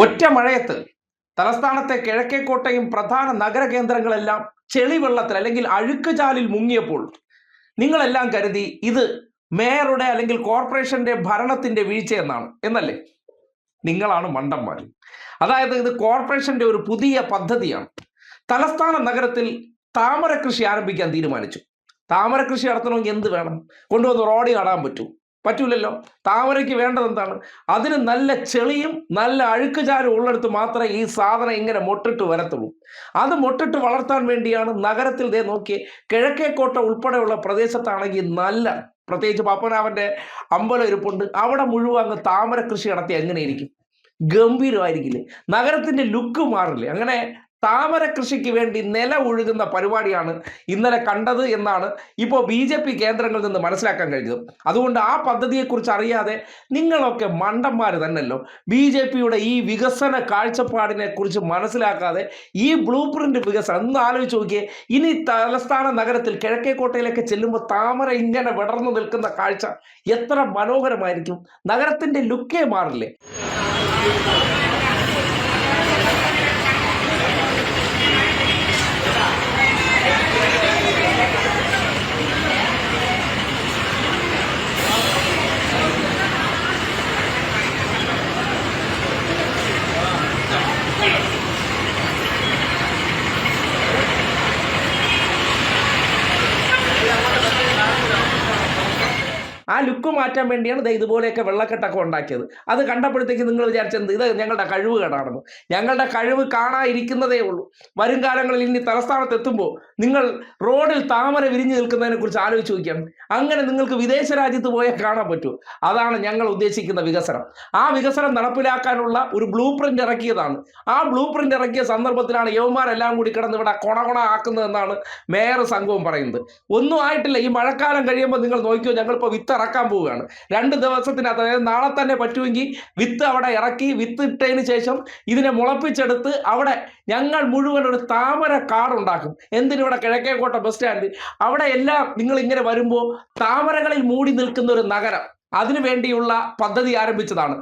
ഒറ്റ മഴയത്ത് തലസ്ഥാനത്തെ കിഴക്കേക്കോട്ടയും പ്രധാന നഗര കേന്ദ്രങ്ങളെല്ലാം ചെളിവെള്ളത്തിൽ അല്ലെങ്കിൽ അഴുക്കുചാലിൽ മുങ്ങിയപ്പോൾ നിങ്ങളെല്ലാം കരുതി ഇത് മേയറുടെ അല്ലെങ്കിൽ കോർപ്പറേഷന്റെ ഭരണത്തിന്റെ വീഴ്ചയെന്നാണ് എന്നല്ലേ? നിങ്ങളാണ് മണ്ടന്മാർ. അതായത് ഇത് കോർപ്പറേഷന്റെ ഒരു പുതിയ പദ്ധതിയാണ്. തലസ്ഥാന നഗരത്തിൽ താമര കൃഷി ആരംഭിക്കാൻ തീരുമാനിച്ചു. താമര കൃഷി നടത്തണമെങ്കിൽ എന്ത് വേണം? കൊണ്ടുവന്ന് റോഡിൽ നടാൻ പറ്റൂലല്ലോ. താമരയ്ക്ക് വേണ്ടത് എന്താണ്? അതിന് നല്ല ചെളിയും നല്ല അഴുക്കുചാലും ഉള്ളിടത്ത് മാത്രമേ ഈ സാധനം ഇങ്ങനെ മൊട്ടിട്ട് വരത്തുള്ളൂ. അത് മൊട്ടിട്ട് വളർത്താൻ വേണ്ടിയാണ് നഗരത്തിൽ നോക്കിയേ, കിഴക്കേക്കോട്ട ഉൾപ്പെടെയുള്ള പ്രദേശത്താണെങ്കിൽ നല്ല, പ്രത്യേകിച്ച് പപ്പനാവന്റെ അമ്പലം ഇരിപ്പുണ്ട്, അവിടെ മുഴുവൻ അങ്ങ് താമര കൃഷി നടത്തി എങ്ങനെയിരിക്കും? ഗംഭീരമായിരിക്കില്ലേ? നഗരത്തിന്റെ ലുക്ക് മാറില്ലേ? അങ്ങനെ താമര കൃഷിക്ക് വേണ്ടി നില ഒഴുകുന്ന പരിപാടിയാണ് ഇന്നലെ കണ്ടത് എന്നാണ് ഇപ്പോൾ BJP കേന്ദ്രങ്ങളിൽ നിന്ന് മനസ്സിലാക്കാൻ കഴിഞ്ഞത്. അതുകൊണ്ട് ആ പദ്ധതിയെക്കുറിച്ച് അറിയാതെ നിങ്ങളൊക്കെ മണ്ടന്മാർ തന്നെയല്ലോ. BJPയുടെ ഈ വികസന കാഴ്ചപ്പാടിനെ കുറിച്ച് മനസ്സിലാക്കാതെ ഈ ബ്ലൂ പ്രിന്റ് വികസനം ഒന്ന് ആലോചിച്ച് നോക്കിയേ. ഇനി തലസ്ഥാന നഗരത്തിൽ കിഴക്കേക്കോട്ടയിലേക്ക് ചെല്ലുമ്പോൾ താമര ഇങ്ങനെ വിടർന്നു നിൽക്കുന്ന കാഴ്ച എത്ര മനോഹരമായിരിക്കും. നഗരത്തിന്റെ ലുക്കേ മാറില്ലേ? ആ ലുക്ക് മാറ്റാൻ വേണ്ടിയാണ് ഇതുപോലെയൊക്കെ വെള്ളക്കെട്ടൊക്കെ ഉണ്ടാക്കിയത്. അത് കണ്ടപ്പോഴത്തേക്ക് നിങ്ങൾ വിചാരിച്ചത് ഇത് ഞങ്ങളുടെ കഴിവ് കേടാണെന്ന്. ഞങ്ങളുടെ കഴിവ് കാണാതിരിക്കുന്നതേ ഉള്ളൂ. വരും കാലങ്ങളിൽ ഇനി തലസ്ഥാനത്ത് എത്തുമ്പോൾ നിങ്ങൾ റോഡിൽ താമര വിരിഞ്ഞു നിൽക്കുന്നതിനെ കുറിച്ച് ആലോചിച്ച് നോക്കിയാണ്. അങ്ങനെ നിങ്ങൾക്ക് വിദേശ രാജ്യത്ത് പോയാൽ കാണാൻ പറ്റുമോ? അതാണ് ഞങ്ങൾ ഉദ്ദേശിക്കുന്ന വികസനം. ആ വികസനം നടപ്പിലാക്കാനുള്ള ഒരു ബ്ലൂ പ്രിന്റ് ഇറക്കിയതാണ്. ആ ബ്ലൂ പ്രിന്റ് ഇറക്കിയ സന്ദർഭത്തിലാണ് യവന്മാരെല്ലാം കൂടി കിടന്ന് ഇവിടെ കൊണ ആക്കുന്നതെന്നാണ് മേയർ സംഘവും പറയുന്നത്. ഒന്നും ആയിട്ടില്ല. ഈ മഴക്കാലം കഴിയുമ്പോൾ നിങ്ങൾ നോക്കിയോ, ഞങ്ങളിപ്പോൾ വിത്ത് ഇറക്കാൻ പോവുകയാണ്. 2 ദിവസത്തിനകത്ത്, അതായത് നാളെ തന്നെ പറ്റുമെങ്കിൽ വിത്ത് അവിടെ ഇറക്കി, വിത്ത് ഇട്ടതിന് ശേഷം ഇതിനെ മുളപ്പിച്ചെടുത്ത് അവിടെ ഞങ്ങൾ മുഴുവൻ ഒരു താമര കാടുണ്ടാക്കും. എന്തിനിവിടെ കിഴക്കേക്കോട്ട ബസ് സ്റ്റാൻഡ്, അവിടെ എല്ലാം നിങ്ങൾ ഇങ്ങനെ വരുമ്പോൾ താമരകളിൽ മൂടി നിൽക്കുന്ന ഒരു നഗരം, അതിനു വേണ്ടിയുള്ള പദ്ധതി ആരംഭിച്ചതാണ്.